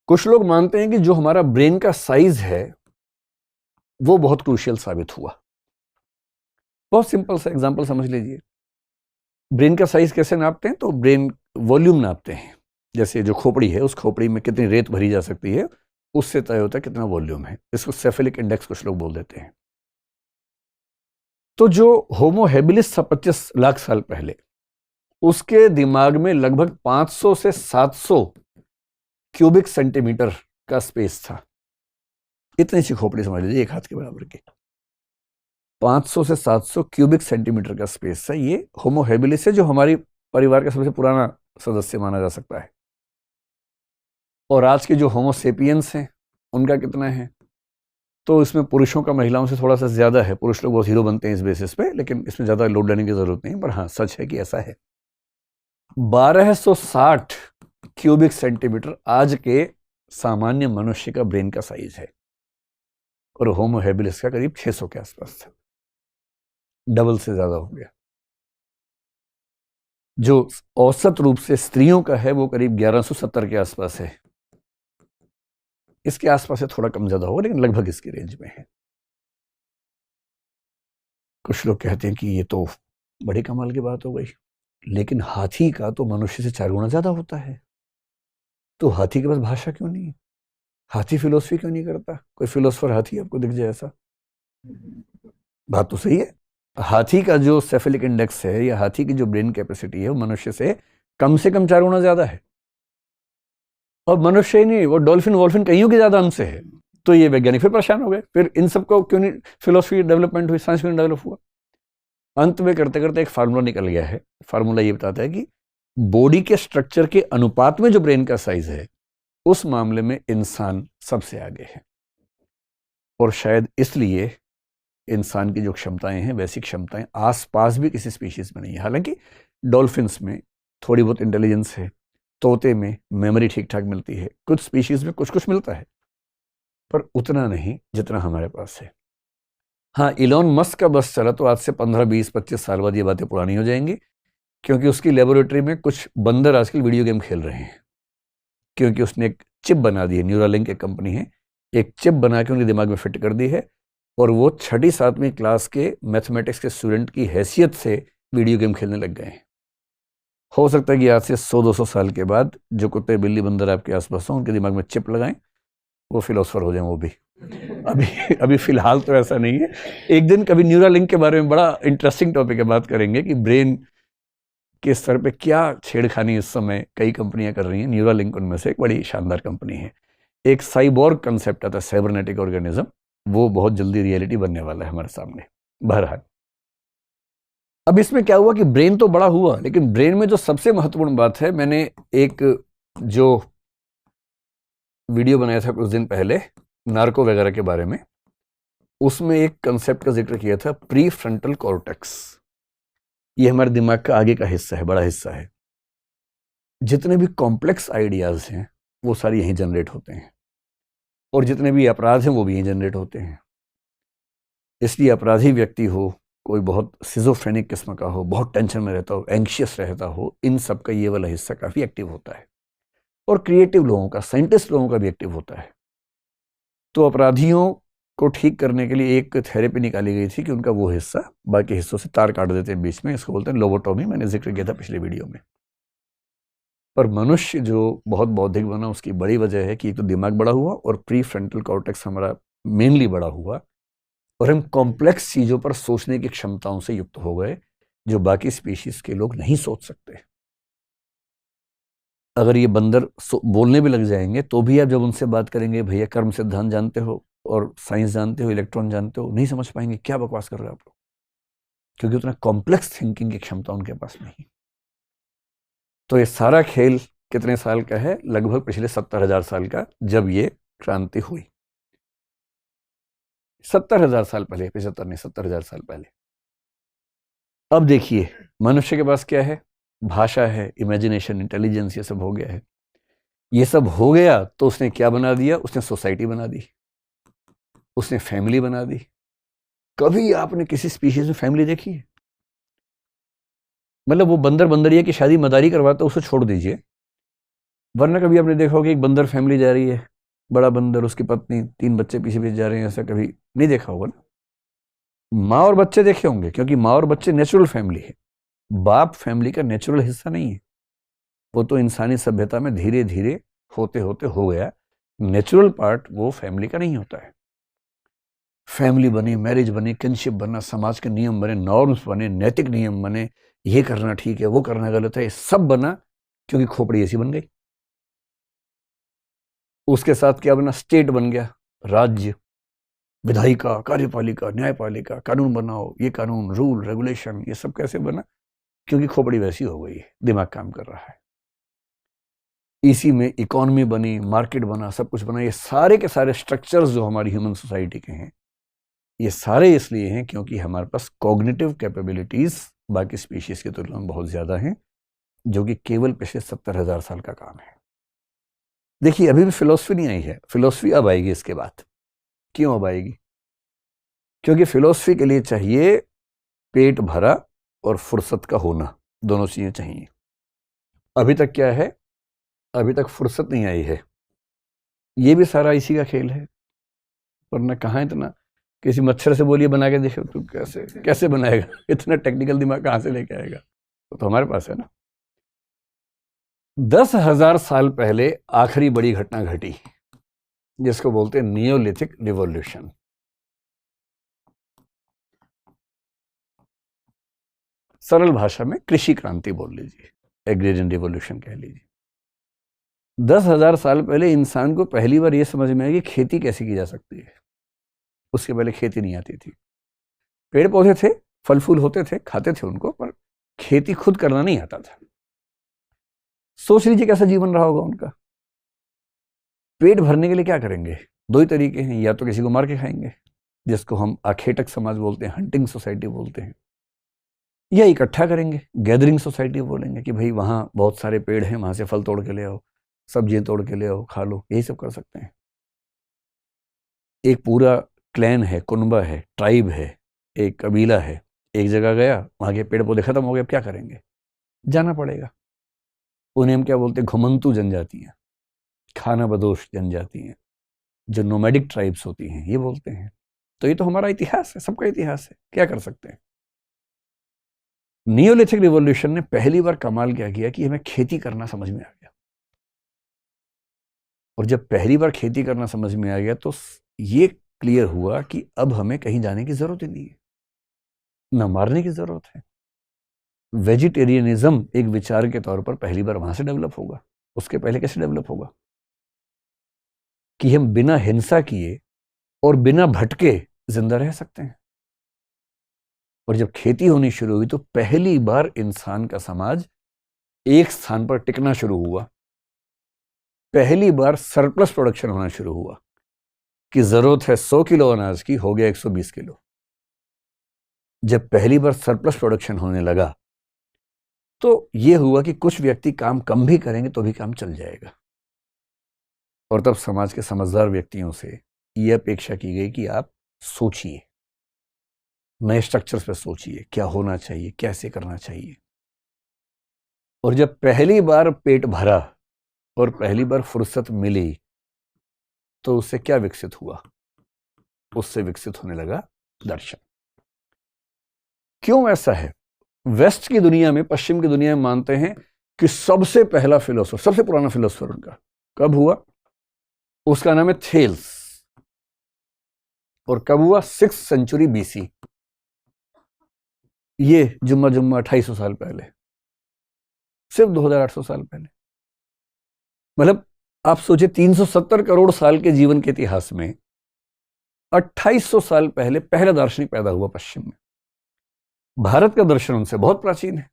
कुछ लोग मानते हैं कि जो हमारा ब्रेन का साइज है वो बहुत क्रूशियल साबित हुआ। बहुत सिंपल सा एग्जांपल समझ लीजिए। ब्रेन का साइज कैसे नापते हैं? तो ब्रेन वॉल्यूम नापते हैं। जैसे जो खोपड़ी है, उस खोपड़ी में कितनी रेत भरी जा सकती है, उससे तय होता है कितना वॉल्यूम है। इसको सेफेलिक इंडेक्स कुछ लोग बोल देते हैं। तो जो होमो हेबिलिस था 25 लाख साल पहले, उसके दिमाग में लगभग 500 से 700 क्यूबिक सेंटीमीटर का स्पेस था। इतनी सी खोपड़ी समझ लीजिए, एक हाथ के बराबर की। 500 से 700 क्यूबिक सेंटीमीटर का स्पेस है। ये होमो हेबिलिस है, जो हमारी परिवार का सबसे पुराना सदस्य माना जा सकता है। और आज के जो होमो सेपियंस हैं, उनका कितना है? तो इसमें पुरुषों का महिलाओं से थोड़ा सा ज्यादा है। पुरुष लोग बहुत हीरो बनते हैं इस बेसिस पे, लेकिन इसमें ज्यादा लोड लेने की जरूरत नहीं। पर हाँ, सच है कि ऐसा है। 1260 क्यूबिक सेंटीमीटर आज के सामान्य मनुष्य का ब्रेन का साइज है, और होमो हेबिलिस का करीब 600 के आसपास था। डबल से ज्यादा हो गया। जो औसत रूप से स्त्रियों का है वो करीब 1170 के आसपास है। इसके आसपास से थोड़ा कम ज्यादा होगा, लेकिन लगभग इसकी रेंज में है। कुछ लोग कहते हैं कि ये तो बड़ी कमाल की बात हो गई, लेकिन हाथी का तो मनुष्य से 4 गुना ज्यादा होता है। तो हाथी के पास भाषा क्यों नहीं है? हाथी फिलोसफी क्यों नहीं करता? कोई फिलोसफर हाथी आपको दिख जाए ऐसा? बात तो सही है। हाथी का जो सेफेलिक इंडेक्स है, या हाथी की जो ब्रेन कैपेसिटी है, वो मनुष्य से कम 4 गुना ज्यादा है। और मनुष्य ही नहीं, वो डॉल्फिन वॉल्फिन कईयों के ज्यादा हमसे है। तो ये वैज्ञानिक फिर परेशान हो गए। फिर इन सबको क्यों नहीं फिलोसफी डेवलपमेंट हुई, साइंस क्यों नहीं डेवलप हुआ? अंत में करते करते एक फार्मूला निकल गया है। फार्मूला ये बताता है कि बॉडी के स्ट्रक्चर के अनुपात में जो ब्रेन का साइज है, उस मामले में इंसान सबसे आगे है। और शायद इसलिए इंसान की जो क्षमताएं हैं, वैसी क्षमताएं आसपास भी किसी स्पीशीज में नहीं है। हालांकि डॉल्फिन्स में थोड़ी बहुत इंटेलिजेंस है, तोते में मेमोरी ठीक ठाक मिलती है, कुछ स्पीशीज में कुछ कुछ मिलता है, पर उतना नहीं जितना हमारे पास है। हाँ, इलॉन मस्क का बस चला तो आज से 15, 20, 25 साल बाद ये बातें पुरानी हो जाएंगी, क्योंकि उसकी लेबोरेटरी में कुछ बंदर आजकल वीडियो गेम खेल रहे हैं। क्योंकि उसने एक चिप बना दी है, न्यूरालिंक एक कंपनी है, एक चिप बना के उनके दिमाग में फिट कर दी है, और वो 6ठी 7वीं क्लास के मैथमेटिक्स के स्टूडेंट की हैसियत से वीडियो गेम खेलने लग गए हैं। हो सकता है कि आज से 100-200 साल के बाद जो कुत्ते बिल्ली बंदर आपके आसपास हों, उनके दिमाग में चिप लगाएं, वो फिलोसफर हो जाएं वो भी। अभी अभी फिलहाल तो ऐसा नहीं है। एक दिन कभी न्यूरालिंक के बारे में बड़ा इंटरेस्टिंग टॉपिक है, बात करेंगे कि ब्रेन के स्तर पे क्या छेड़खानी इस समय कई कंपनियां कर रही हैं। न्यूरालिंक उनमें से एक बड़ी शानदार कंपनी है। एक साइबोर्ग कंसेप्ट आता है, साइबरनेटिक ऑर्गेनिज्म, वो बहुत जल्दी रियलिटी बनने वाला है हमारे सामने। बहरहाल, अब इसमें क्या हुआ कि ब्रेन तो बड़ा हुआ, लेकिन ब्रेन में जो सबसे महत्वपूर्ण बात है, मैंने एक जो वीडियो बनाया था कुछ दिन पहले नार्को वगैरह के बारे में, उसमें एक कंसेप्ट का जिक्र किया था, प्री फ्रंटल कॉर्टेक्स। ये हमारे दिमाग का आगे का हिस्सा है, बड़ा हिस्सा है। जितने भी कॉम्प्लेक्स आइडियाज हैं वो सारे यहीं जनरेट होते हैं, और जितने भी अपराध हैं वो भी यहीं जनरेट होते हैं। इसलिए अपराधी व्यक्ति हो, कोई बहुत सिजोफ्रेनिक किस्म का हो, बहुत टेंशन में रहता हो, एंग्शियस रहता हो, इन सब का ये वाला हिस्सा काफ़ी एक्टिव होता है। और क्रिएटिव लोगों का, साइंटिस्ट लोगों का भी एक्टिव होता है। तो अपराधियों को ठीक करने के लिए एक थेरेपी निकाली गई थी कि उनका वो हिस्सा बाकी हिस्सों से तार काट देते हैं बीच में। इसको बोलते हैं लोबोटॉमी, मैंने जिक्र किया था पिछले वीडियो में। पर मनुष्य जो बहुत बौद्धिक बना, उसकी बड़ी वजह है कि एक तो दिमाग बड़ा हुआ, और प्री फ्रंटल कॉर्टेक्स हमारा मेनली बड़ा हुआ, और हम कॉम्प्लेक्स चीजों पर सोचने की क्षमताओं से युक्त हो गए, जो बाकी स्पीशीज के लोग नहीं सोच सकते। अगर ये बंदर बोलने भी लग जाएंगे तो भी आप जब उनसे बात करेंगे, भैया कर्म सिद्धांत जानते हो और साइंस जानते हो, इलेक्ट्रॉन जानते हो, नहीं समझ पाएंगे क्या बकवास कर रहे हो आप लोग, क्योंकि उतना कॉम्प्लेक्स थिंकिंग की क्षमता उनके पास नहीं। तो ये सारा खेल कितने साल का है? लगभग पिछले 70,000 साल का, जब ये क्रांति हुई। 70,000 साल पहले, 75 नहीं, 70,000 साल पहले। अब देखिए मनुष्य के पास क्या है? भाषा है, इमेजिनेशन, इंटेलिजेंस, ये सब हो गया है। ये सब हो गया तो उसने क्या बना दिया? उसने सोसाइटी बना दी, उसने फैमिली बना दी। कभी आपने किसी स्पीशीज में फैमिली देखी है? मतलब वो बंदर बंदरिया की शादी मदारी करवाता, उसे छोड़ दीजिए, वरना कभी आपने देखा होगा एक बंदर फैमिली जा रही है, बड़ा बंदर, उसकी पत्नी, 3 बच्चे पीछे पीछे जा रहे हैं, ऐसा कभी नहीं देखा होगा ना। माँ और बच्चे देखे होंगे, क्योंकि माँ और बच्चे नेचुरल फैमिली है। बाप फैमिली का नेचुरल हिस्सा नहीं है, वो तो इंसानी सभ्यता में धीरे धीरे होते होते हो गया। नेचुरल पार्ट वो फैमिली का नहीं होता है। फैमिली बनी, मैरिज बनी, किनशिप बना, समाज के नियम बने, नॉर्म्स बने, नैतिक नियम बने, ये करना ठीक है, वो करना गलत है, ये सब बना क्योंकि खोपड़ी ऐसी बन गई। उसके साथ क्या बना? स्टेट बन गया, राज्य, विधायिका, कार्यपालिका, न्यायपालिका, कानून बनाओ, ये कानून, रूल, रेगुलेशन, ये सब कैसे बना? क्योंकि खोपड़ी वैसी हो गई है, दिमाग काम कर रहा है। इसी में इकोनॉमी बनी, मार्केट बना, सब कुछ बना। ये सारे के सारे स्ट्रक्चर्स जो हमारी ह्यूमन सोसाइटी के हैं, ये सारे इसलिए हैं क्योंकि हमारे पास कॉग्निटिव कैपेबिलिटीज बाकी स्पीशीज की तुलना में बहुत ज्यादा हैं, जो कि केवल पिछले 70,000 साल का काम है। देखिए, अभी भी फिलोसफी नहीं आई है, फिलोसफी अब आएगी इसके बाद। क्यों अब आएगी? क्योंकि फिलोसफी के लिए चाहिए पेट भरा और फुर्सत का होना, दोनों चीजें चाहिए। अभी तक क्या है? अभी तक फुर्सत नहीं आई है। ये भी सारा इसी का खेल है, वरना कहाँ इतना। किसी मच्छर से बोलिए बना के देखो, तू कैसे कैसे बनाएगा? इतना टेक्निकल दिमाग कहाँ से लेके आएगा? तो हमारे पास है ना। 10,000 साल पहले आखिरी बड़ी घटना घटी, जिसको बोलते हैं नियोलिथिक रिवॉल्यूशन। सरल भाषा में कृषि क्रांति बोल लीजिए, एग्रेरियन रिवॉल्यूशन कह लीजिए। 10,000 साल पहले इंसान को पहली बार यह समझ में आया कि खेती कैसे की जा सकती है। उसके पहले खेती नहीं आती थी। पेड़ पौधे थे, फल फूल होते थे, खाते थे उनको, पर खेती खुद करना नहीं आता था। सोच लीजिए कैसा जीवन रहा होगा उनका। पेट भरने के लिए क्या करेंगे? 2 ही तरीके हैं, या तो किसी को मार के खाएंगे, जिसको हम आखेटक समाज बोलते हैं, हंटिंग सोसाइटी बोलते हैं, या इकट्ठा करेंगे, गैदरिंग सोसाइटी बोलेंगे कि भाई वहां बहुत सारे पेड़ हैं, वहां से फल तोड़ के ले आओ, सब्जियां तोड़ के ले आओ, खा लो। यही सब कर सकते हैं। एक पूरा क्लैन है, कुनबा है, ट्राइब है, एक कबीला है, एक जगह गया, वहां के पेड़ पौधे खत्म हो गए, अब क्या करेंगे? जाना पड़ेगा। उन्हें हम क्या बोलते हैं? घुमंतु जनजातियां, खाना बदोश जनजातियां, जो नोमैडिक ट्राइब्स होती हैं, ये बोलते हैं। तो ये तो हमारा इतिहास है, सबका इतिहास है, क्या कर सकते हैं। नियोलिथिक रिवॉल्यूशन ने पहली बार कमाल क्या किया कि हमें खेती करना समझ में आ गया। और जब पहली बार खेती करना समझ में आ गया तो ये क्लियर हुआ कि अब हमें कहीं जाने की जरूरत ही नहीं है, न मारने की जरूरत है। वेजिटेरियनिज्म एक विचार के तौर पर पहली बार वहां से डेवलप होगा। उसके पहले कैसे डेवलप होगा? कि हम बिना हिंसा किए और बिना भटके जिंदा रह सकते हैं। और जब खेती होनी शुरू हुई तो पहली बार इंसान का समाज एक स्थान पर टिकना शुरू हुआ। पहली बार सरप्लस प्रोडक्शन होना शुरू हुआ कि जरूरत है 100 किलो अनाज की, हो गया 120 किलो। जब पहली बार सरप्लस प्रोडक्शन होने लगा तो यह हुआ कि कुछ व्यक्ति काम कम भी करेंगे तो भी काम चल जाएगा। और तब समाज के समझदार व्यक्तियों से यह अपेक्षा की गई कि आप सोचिए, नए स्ट्रक्चर्स पर सोचिए, क्या होना चाहिए, कैसे करना चाहिए। और जब पहली बार पेट भरा और पहली बार फुर्सत मिली तो उससे क्या विकसित हुआ? उससे विकसित होने लगा दर्शन। क्यों ऐसा है? वेस्ट की दुनिया में, पश्चिम की दुनिया में मानते हैं कि सबसे पहला फिलोसोफर, सबसे पुराना फिलोसोफर उनका कब हुआ? उसका नाम है थेल्स। और कब हुआ? 6th century BC। ये जुम्मा 2800 साल पहले, सिर्फ 2800 साल पहले। मतलब आप सोचिए, 370 करोड़ साल के जीवन के इतिहास में 2800 साल पहले पहला दार्शनिक पैदा हुआ पश्चिम में। भारत का दर्शन उनसे बहुत प्राचीन है।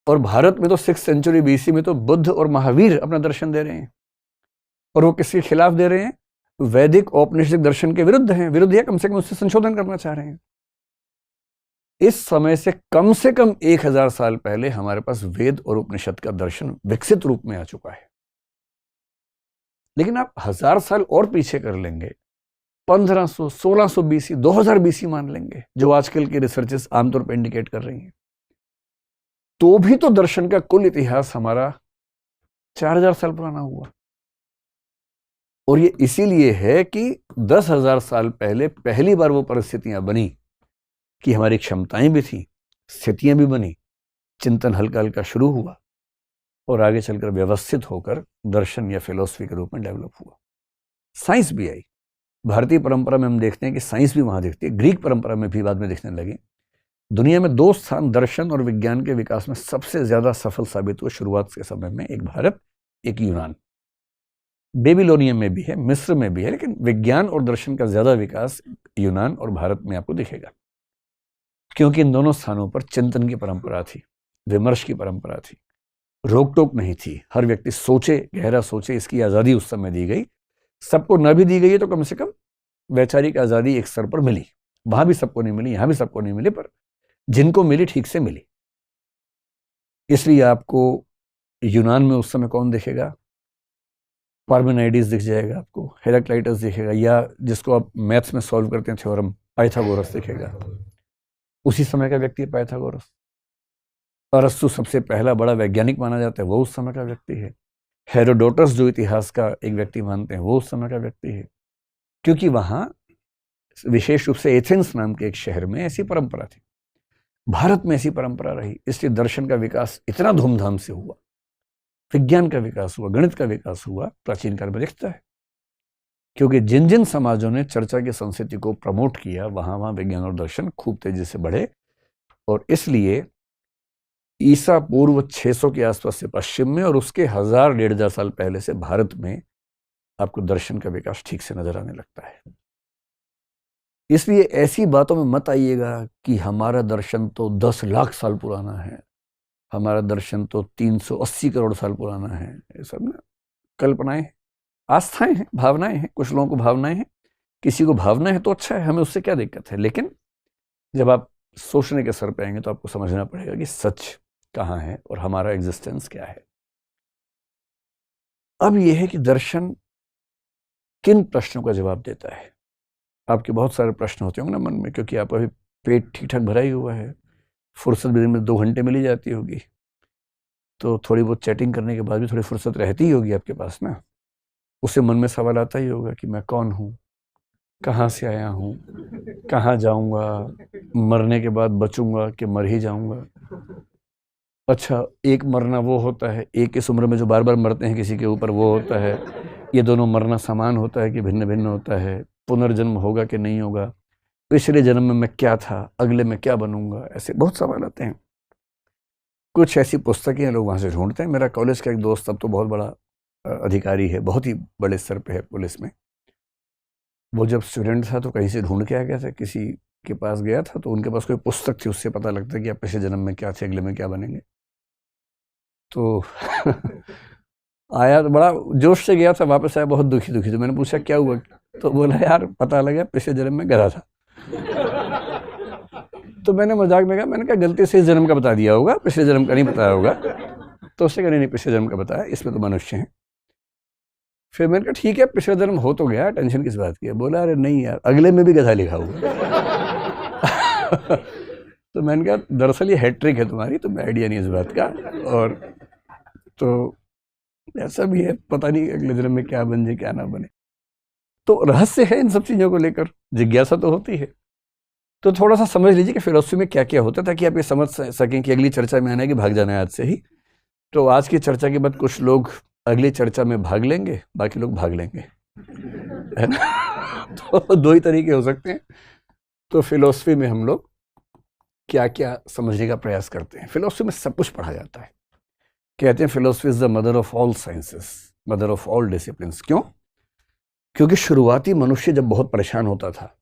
और भारत में तो 6th सेंचुरी BC में तो बुद्ध और महावीर अपना दर्शन दे रहे हैं। और वो किसके खिलाफ दे रहे हैं? वैदिक औपनिषदिक दर्शन के विरुद्ध हैं, विरुद्ध या कम से कम उससे संशोधन करना चाह रहे हैं। इस समय से कम 1000 साल पहले हमारे पास वेद और उपनिषद का दर्शन विकसित रूप में आ चुका है। लेकिन आप 1000 साल और पीछे कर लेंगे, 1500, 1600 BC, 2000 BC मान लेंगे, जो आजकल की रिसर्चेस आमतौर पर इंडिकेट कर रही हैं, तो भी तो दर्शन का कुल इतिहास हमारा 4000 साल पुराना हुआ। और ये इसीलिए है कि 10,000 साल पहले पहली बार वो परिस्थितियां बनी कि हमारी क्षमताएं भी थी, स्थितियां भी बनी, चिंतन हल्का हल्का शुरू हुआ और आगे चलकर व्यवस्थित होकर दर्शन या फिलॉसफी के रूप में डेवलप हुआ। साइंस भी आई। भारतीय परंपरा में हम देखते हैं कि साइंस भी वहां दिखती है, ग्रीक परंपरा में भी बाद में दिखने लगी। दुनिया में 2 स्थान दर्शन और विज्ञान के विकास में सबसे ज्यादा सफल साबित हुए शुरुआत के समय में, एक भारत, एक यूनान। बेबीलोनियम में भी है, मिस्र में भी है, लेकिन विज्ञान और दर्शन का ज्यादा विकास यूनान और भारत में आपको दिखेगा, क्योंकि इन दोनों स्थानों पर चिंतन की परंपरा थी, विमर्श की परंपरा थी, रोक टोक नहीं थी। हर व्यक्ति सोचे, गहरा सोचे, इसकी आजादी उस समय दी गई। सबको न भी दी गई है तो कम से कम वैचारिक आजादी एक स्तर पर मिली। वहां भी सबको नहीं मिली, यहां भी सबको नहीं मिली, पर जिनको मिली ठीक से मिली। इसलिए आपको यूनान में उस समय कौन दिखेगा? पार्मेनाइडिस दिख जाएगा आपको, हेराक्लाइटस दिखेगा, या जिसको आप मैथ्स में सॉल्व करते हैं थ्योरम, पाइथागोरस दिखेगा। उसी समय का व्यक्ति है पाइथागोरस। अरस्तु सबसे पहला बड़ा वैज्ञानिक माना जाता है, वो उस समय का व्यक्ति है। हेरोडोटस जो इतिहास का एक व्यक्ति मानते हैं, वो उस समय का व्यक्ति है। क्योंकि वहां विशेष रूप से एथेंस नाम के एक शहर में ऐसी परंपरा थी। भारत में ऐसी परंपरा रही, इसलिए दर्शन का विकास इतना धूमधाम से हुआ, विज्ञान का विकास हुआ, गणित का विकास हुआ, प्राचीन काल में दिखता है। क्योंकि जिन जिन समाजों ने चर्चा की संस्कृति को प्रमोट किया, वहां वहां विज्ञान और दर्शन खूब तेजी से बढ़े। और इसलिए ईसा पूर्व 600 के आसपास से पश्चिम में और उसके 1000-1500 साल पहले से भारत में आपको दर्शन का विकास ठीक से नजर आने लगता है। इसलिए ऐसी बातों में मत आइएगा कि हमारा दर्शन तो 10 लाख साल पुराना है, हमारा दर्शन तो 380 करोड़ साल पुराना है। ये सब ना कल्पनाएं हैं, आस्थाएं हैं, भावनाएं हैं। कुछ लोगों को भावनाएं हैं, किसी को भावना है तो अच्छा है, हमें उससे क्या दिक्कत है। लेकिन जब आप सोचने के स्तर पे आएंगे तो आपको समझना पड़ेगा कि सच कहाँ है और हमारा एग्जिस्टेंस क्या है। अब यह है कि दर्शन किन प्रश्नों का जवाब देता है। आपके बहुत सारे प्रश्न होते होंगे ना मन में, क्योंकि आप अभी पेट ठीक ठाक भरा ही हुआ है, फुर्सत भी दिन में 2 घंटे मिली जाती होगी, तो थोड़ी बहुत चैटिंग करने के बाद भी थोड़ी फुर्सत रहती ही होगी आपके पास ना। उससे मन में सवाल आता ही होगा कि मैं कौन हूँ, कहाँ से आया हूँ, कहाँ जाऊँगा, मरने के बाद बचूंगा कि मर ही जाऊँगा। अच्छा, एक मरना वो होता है, एक इस उम्र में जो बार बार मरते हैं किसी के ऊपर, वो होता है। ये दोनों मरना समान होता है कि भिन्न भिन्न होता है? पुनर्जन्म होगा कि नहीं होगा? पिछले जन्म में मैं क्या था, अगले में क्या बनूंगा? ऐसे बहुत सवाल आते हैं। कुछ ऐसी पुस्तकें लोग वहाँ से ढूंढते हैं। मेरा कॉलेज का एक दोस्त अब तो बहुत बड़ा अधिकारी है, बहुत ही बड़े स्तर पे है पुलिस में। वो जब स्टूडेंट था तो कहीं से ढूंढ के आ गया था, किसी के पास गया था, तो उनके पास कोई पुस्तक थी, उससे पता लगता है कि आप पिछले जन्म में क्या थे, अगले में क्या बनेंगे। तो आया तो बड़ा जोश से गया था, वापस आया बहुत दुखी दुखी। तो मैंने पूछा क्या हुआ, तो बोला यार पता लगा पिछले जन्म में गधा था। तो मैंने मजाक में कहा, मैंने कहा गलती से इस जन्म का बता दिया होगा, पिछले जन्म का नहीं बताया होगा। तो उससे कहने नहीं, पिछले जन्म का बताया, इसमें तो मनुष्य हैं। फिर मैंने कहा ठीक है, पिछले जन्म हो तो गया, टेंशन किस बात की है। बोला अरे नहीं यार, अगले में भी गधा लिखा हुआ। तो मैंने कहा दरअसल ये हैट्रिक है तुम्हारी, तुम्हें आइडिया नहीं इस बात का। और तो ऐसा भी है, पता नहीं अगले जन्म में क्या बन जाए क्या ना बने। तो रहस्य है इन सब चीज़ों को लेकर, जिज्ञासा तो होती है। तो थोड़ा सा समझ लीजिए कि फिलॉसफी में क्या क्या होता है, ताकि आप ये समझ सकें कि अगली चर्चा में आना है कि भाग जाना है आज से ही। तो आज की चर्चा के बाद कुछ लोग अगली चर्चा में भाग लेंगे, बाकी लोग भाग लेंगे, है ना। तो 2 ही तरीके हो सकते हैं। तो फिलॉसफी में हम लोग क्या क्या समझने का प्रयास करते हैं। फिलॉसफी में सब कुछ पढ़ा जाता है। कहते हैं philosophy is the mother of all sciences, mother of all disciplines. क्यों? क्योंकि शुरुआती मनुष्य जब बहुत परेशान होता था,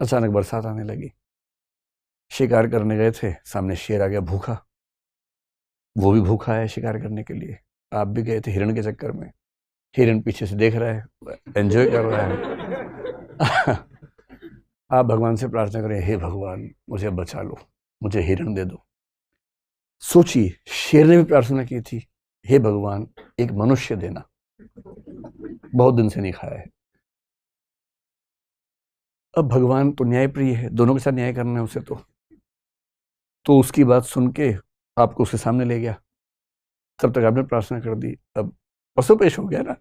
अचानक बरसात आने लगी, शिकार करने गए थे, सामने शेर आ गया भूखा, वो भी भूखा है शिकार करने के लिए। आप भी गए थे हिरण के चक्कर में, हिरण पीछे से देख रहा है, एंजॉय कर रहा है। आप भगवान से प्रार्थना करें, हे भगवान मुझे बचा लो, मुझे हिरण दे दो। सोचिए, शेर ने भी प्रार्थना की थी, हे भगवान एक मनुष्य देना, बहुत दिन से नहीं खाया है। अब भगवान तो न्यायप्रिय है, दोनों के साथ न्याय करना है उसे। तो उसकी बात सुन के आपको उसके सामने ले गया, तब तक आपने प्रार्थना कर दी, अब पशुपेश हो गया ना।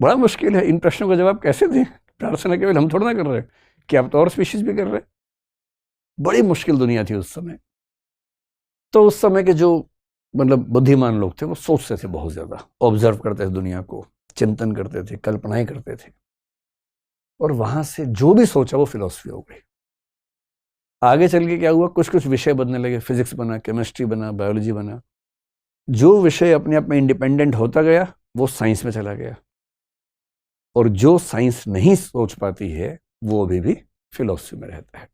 बड़ा मुश्किल है, इन प्रश्नों का जवाब कैसे दें? प्रार्थना केवल हम थोड़ा ना कर रहे हैं, कि आप तो और स्पीशीज भी कर रहे हैं। बड़ी मुश्किल दुनिया थी उस समय। तो उस समय के जो मतलब बुद्धिमान लोग थे वो सोचते थे, बहुत ज्यादा ऑब्जर्व करते थे दुनिया को, चिंतन करते थे, कल्पनाएं करते थे, और वहां से जो भी सोचा वो फिलॉसफी हो गई। आगे चल के क्या हुआ, कुछ कुछ विषय बनने लगे, फिजिक्स बना, केमिस्ट्री बना, बायोलॉजी बना। जो विषय अपने आप में इंडिपेंडेंट होता गया वो साइंस में चला गया, और जो साइंस नहीं सोच पाती है वो अभी भी फिलॉसफी में रहता है।